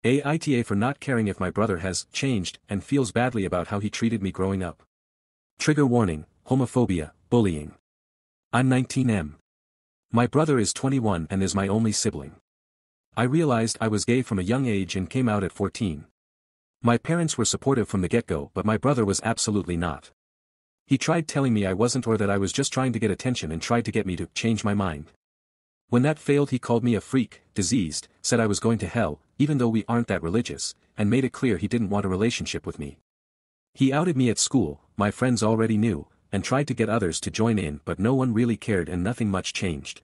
AITA for not caring if my brother has changed and feels badly about how he treated me growing up. Trigger warning, homophobia, bullying. I'm 19M. My brother is 21 and is my only sibling. I realized I was gay from a young age and came out at 14. My parents were supportive from the get-go, but my brother was absolutely not. He tried telling me I wasn't, or that I was just trying to get attention, and tried to get me to change my mind. When that failed, he called me a freak, diseased, said I was going to hell, even though we aren't that religious, and made it clear he didn't want a relationship with me. He outed me at school, my friends already knew, and tried to get others to join in, but no one really cared and nothing much changed.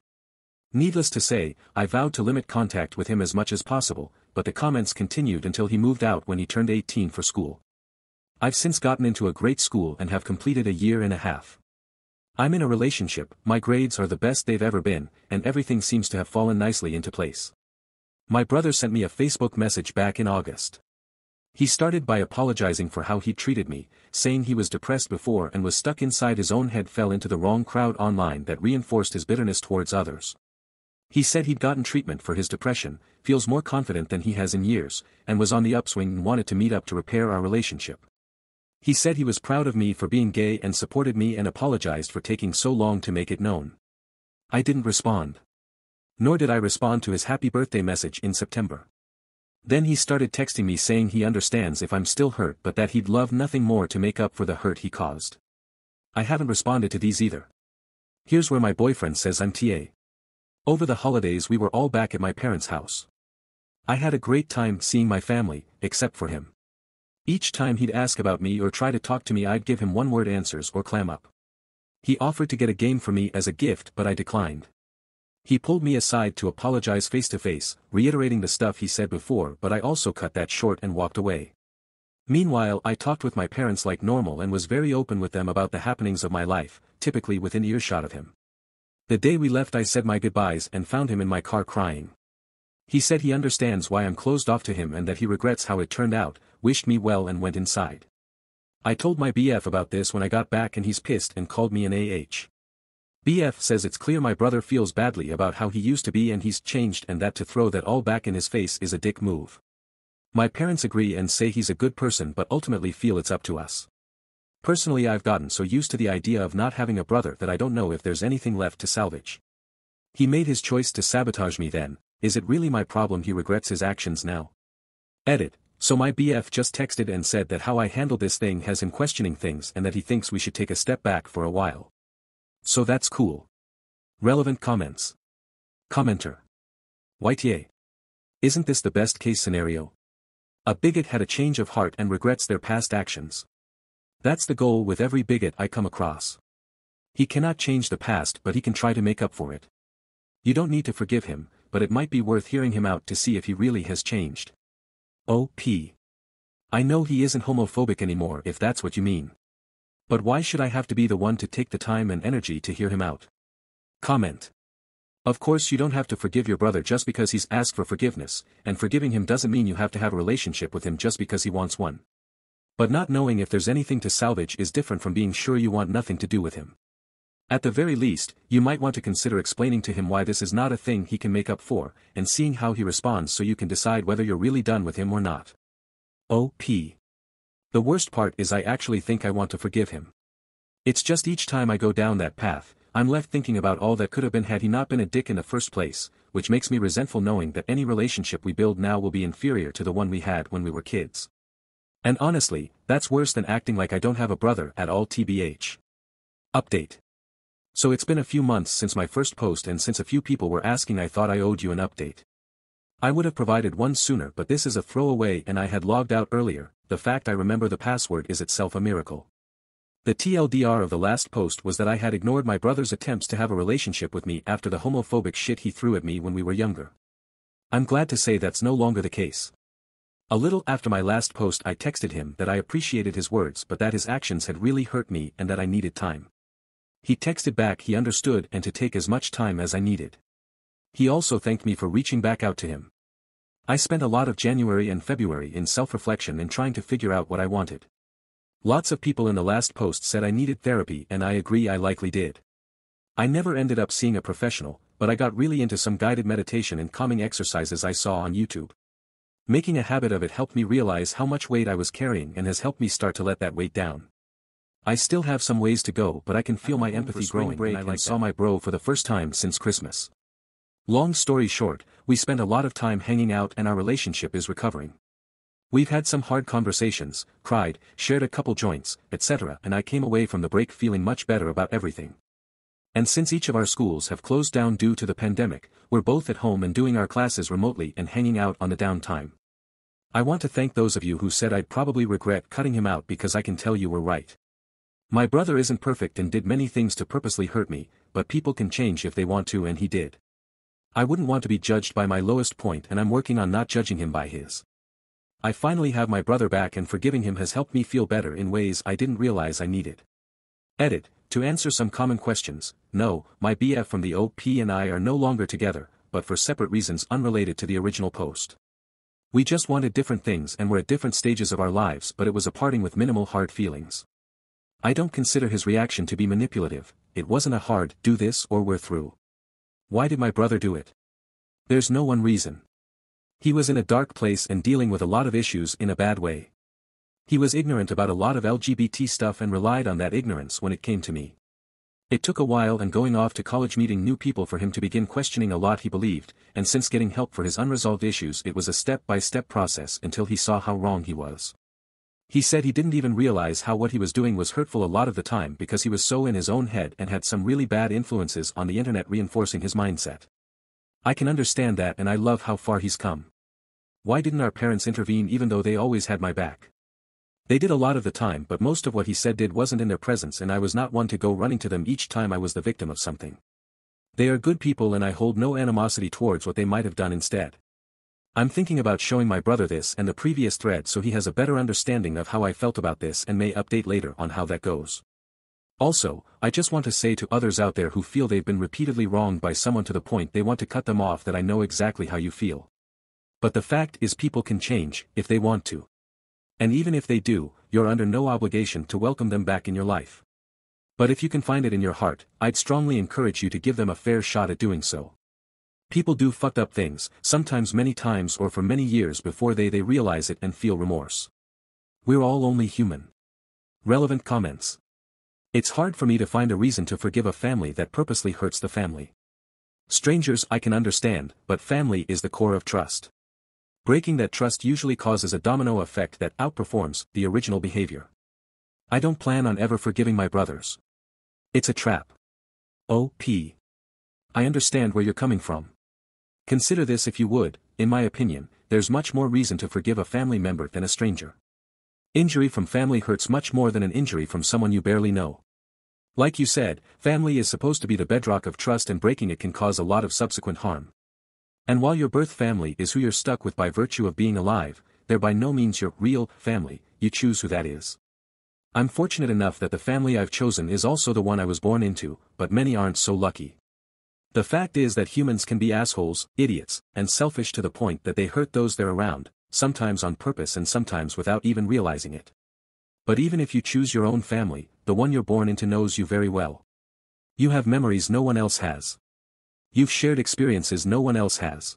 Needless to say, I vowed to limit contact with him as much as possible, but the comments continued until he moved out when he turned 18 for school. I've since gotten into a great school and have completed a year and a half. I'm in a relationship, my grades are the best they've ever been, and everything seems to have fallen nicely into place. My brother sent me a Facebook message back in August. He started by apologizing for how he treated me, saying he was depressed before and was stuck inside his own head, fell into the wrong crowd online that reinforced his bitterness towards others. He said he'd gotten treatment for his depression, feels more confident than he has in years, and was on the upswing and wanted to meet up to repair our relationship. He said he was proud of me for being gay and supported me, and apologized for taking so long to make it known. I didn't respond. Nor did I respond to his happy birthday message in September. Then he started texting me saying he understands if I'm still hurt, but that he'd love nothing more to make up for the hurt he caused. I haven't responded to these either. Here's where my boyfriend says I'm TA. Over the holidays we were all back at my parents' house. I had a great time seeing my family, except for him. Each time he'd ask about me or try to talk to me, I'd give him one-word answers or clam up. He offered to get a game for me as a gift, but I declined. He pulled me aside to apologize face-to-face, reiterating the stuff he said before, but I also cut that short and walked away. Meanwhile, I talked with my parents like normal and was very open with them about the happenings of my life, typically within earshot of him. The day we left, I said my goodbyes and found him in my car crying. He said he understands why I'm closed off to him and that he regrets how it turned out, wished me well, and went inside. I told my BF about this when I got back, and he's pissed and called me an AH. BF says it's clear my brother feels badly about how he used to be and he's changed, and that to throw that all back in his face is a dick move. My parents agree and say he's a good person, but ultimately feel it's up to us. Personally, I've gotten so used to the idea of not having a brother that I don't know if there's anything left to salvage. He made his choice to sabotage me then. Is it really my problem he regrets his actions now? Edit. So my BF just texted and said that how I handled this thing has him questioning things and that he thinks we should take a step back for a while. So that's cool. Relevant comments. Commenter. YTA. Isn't this the best case scenario? A bigot had a change of heart and regrets their past actions. That's the goal with every bigot I come across. He cannot change the past, but he can try to make up for it. You don't need to forgive him, but it might be worth hearing him out to see if he really has changed. OP. I know he isn't homophobic anymore if that's what you mean. But why should I have to be the one to take the time and energy to hear him out? Comment. Of course you don't have to forgive your brother just because he's asked for forgiveness, and forgiving him doesn't mean you have to have a relationship with him just because he wants one. But not knowing if there's anything to salvage is different from being sure you want nothing to do with him. At the very least, you might want to consider explaining to him why this is not a thing he can make up for, and seeing how he responds so you can decide whether you're really done with him or not. OP. The worst part is I actually think I want to forgive him. It's just each time I go down that path, I'm left thinking about all that could have been had he not been a dick in the first place, which makes me resentful knowing that any relationship we build now will be inferior to the one we had when we were kids. And honestly, that's worse than acting like I don't have a brother at all. TBH. Update. So it's been a few months since my first post, and since a few people were asking, I thought I owed you an update. I would have provided one sooner, but this is a throwaway and I had logged out earlier. The fact I remember the password is itself a miracle. The TLDR of the last post was that I had ignored my brother's attempts to have a relationship with me after the homophobic shit he threw at me when we were younger. I'm glad to say that's no longer the case. A little after my last post I texted him that I appreciated his words but that his actions had really hurt me and that I needed time. He texted back he understood and to take as much time as I needed. He also thanked me for reaching back out to him. I spent a lot of January and February in self-reflection and trying to figure out what I wanted. Lots of people in the last post said I needed therapy, and I agree I likely did. I never ended up seeing a professional, but I got really into some guided meditation and calming exercises I saw on YouTube. Making a habit of it helped me realize how much weight I was carrying and has helped me start to let that weight down. I still have some ways to go, but I can feel my empathy growing, and I saw my bro for the first time since Christmas. Long story short, we spent a lot of time hanging out and our relationship is recovering. We've had some hard conversations, cried, shared a couple joints, etc., and I came away from the break feeling much better about everything. And since each of our schools have closed down due to the pandemic, we're both at home and doing our classes remotely and hanging out on the downtime. I want to thank those of you who said I'd probably regret cutting him out because I can tell you were right. My brother isn't perfect and did many things to purposely hurt me, but people can change if they want to, and he did. I wouldn't want to be judged by my lowest point, and I'm working on not judging him by his. I finally have my brother back, and forgiving him has helped me feel better in ways I didn't realize I needed. Edit. To answer some common questions, no, my BF from the OP and I are no longer together, but for separate reasons unrelated to the original post. We just wanted different things and were at different stages of our lives, but it was a parting with minimal hard feelings. I don't consider his reaction to be manipulative. It wasn't a hard, do this or we're through. Why did my brother do it? There's no one reason. He was in a dark place and dealing with a lot of issues in a bad way. He was ignorant about a lot of LGBT stuff and relied on that ignorance when it came to me. It took a while and going off to college meeting new people for him to begin questioning a lot he believed, and since getting help for his unresolved issues, it was a step-by-step process until he saw how wrong he was. He said he didn't even realize how what he was doing was hurtful a lot of the time because he was so in his own head and had some really bad influences on the internet reinforcing his mindset. I can understand that, and I love how far he's come. Why didn't our parents intervene even though they always had my back? They did a lot of the time, but most of what he said did wasn't in their presence, and I was not one to go running to them each time I was the victim of something. They are good people and I hold no animosity towards what they might have done instead. I'm thinking about showing my brother this and the previous thread so he has a better understanding of how I felt about this and may update later on how that goes. Also, I just want to say to others out there who feel they've been repeatedly wronged by someone to the point they want to cut them off that I know exactly how you feel. But the fact is people can change, if they want to. And even if they do, you're under no obligation to welcome them back in your life. But if you can find it in your heart, I'd strongly encourage you to give them a fair shot at doing so. People do fucked up things, sometimes many times or for many years before they realize it and feel remorse. We're all only human. Relevant comments. It's hard for me to find a reason to forgive a family that purposely hurts the family. Strangers I can understand, but family is the core of trust. Breaking that trust usually causes a domino effect that outperforms the original behavior. I don't plan on ever forgiving my brothers. It's a trap. O.P. I understand where you're coming from. Consider this if you would. In my opinion, there's much more reason to forgive a family member than a stranger. Injury from family hurts much more than an injury from someone you barely know. Like you said, family is supposed to be the bedrock of trust, and breaking it can cause a lot of subsequent harm. And while your birth family is who you're stuck with by virtue of being alive, they're by no means your real family. You choose who that is. I'm fortunate enough that the family I've chosen is also the one I was born into, but many aren't so lucky. The fact is that humans can be assholes, idiots, and selfish to the point that they hurt those they're around, sometimes on purpose and sometimes without even realizing it. But even if you choose your own family, the one you're born into knows you very well. You have memories no one else has. You've shared experiences no one else has.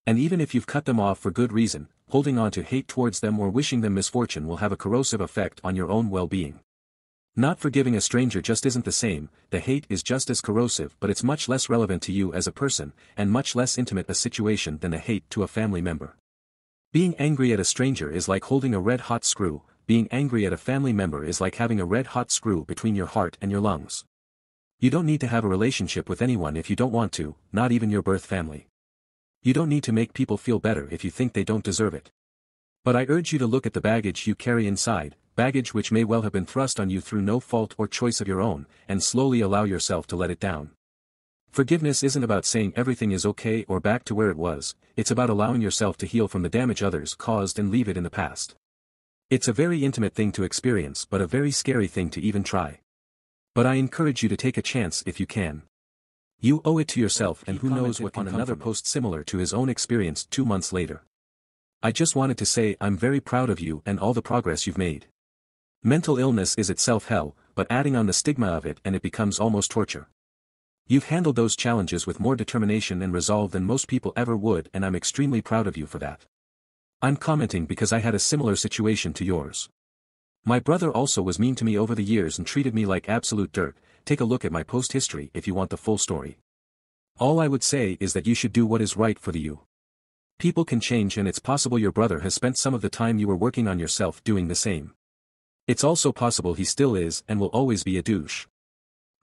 And even if you've cut them off for good reason, holding on to hate towards them or wishing them misfortune will have a corrosive effect on your own well-being. Not forgiving a stranger just isn't the same. The hate is just as corrosive, but it's much less relevant to you as a person, and much less intimate a situation than the hate to a family member. Being angry at a stranger is like holding a red-hot screw. Being angry at a family member is like having a red-hot screw between your heart and your lungs. You don't need to have a relationship with anyone if you don't want to, not even your birth family. You don't need to make people feel better if you think they don't deserve it. But I urge you to look at the baggage you carry inside, baggage which may well have been thrust on you through no fault or choice of your own, and slowly allow yourself to let it down. Forgiveness isn't about saying everything is okay or back to where it was, it's about allowing yourself to heal from the damage others caused and leave it in the past. It's a very intimate thing to experience, but a very scary thing to even try. But I encourage you to take a chance if you can. You owe it to yourself, and who knows what can come. On another post similar to his own experience 2 months later. I just wanted to say I'm very proud of you and all the progress you've made. Mental illness is itself hell, but adding on the stigma of it and it becomes almost torture. You've handled those challenges with more determination and resolve than most people ever would, and I'm extremely proud of you for that. I'm commenting because I had a similar situation to yours. My brother also was mean to me over the years and treated me like absolute dirt. Take a look at my post history if you want the full story. All I would say is that you should do what is right for you. People can change, and it's possible your brother has spent some of the time you were working on yourself doing the same. It's also possible he still is and will always be a douche.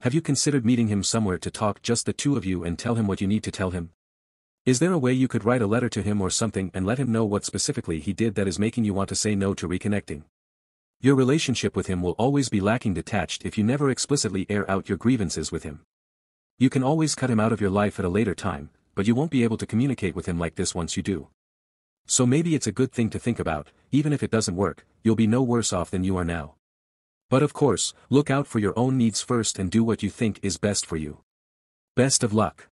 Have you considered meeting him somewhere to talk, just the two of you, and tell him what you need to tell him? Is there a way you could write a letter to him or something and let him know what specifically he did that is making you want to say no to reconnecting? Your relationship with him will always be lacking detached if you never explicitly air out your grievances with him. You can always cut him out of your life at a later time, but you won't be able to communicate with him like this once you do. So maybe it's a good thing to think about. Even if it doesn't work, you'll be no worse off than you are now. But of course, look out for your own needs first and do what you think is best for you. Best of luck.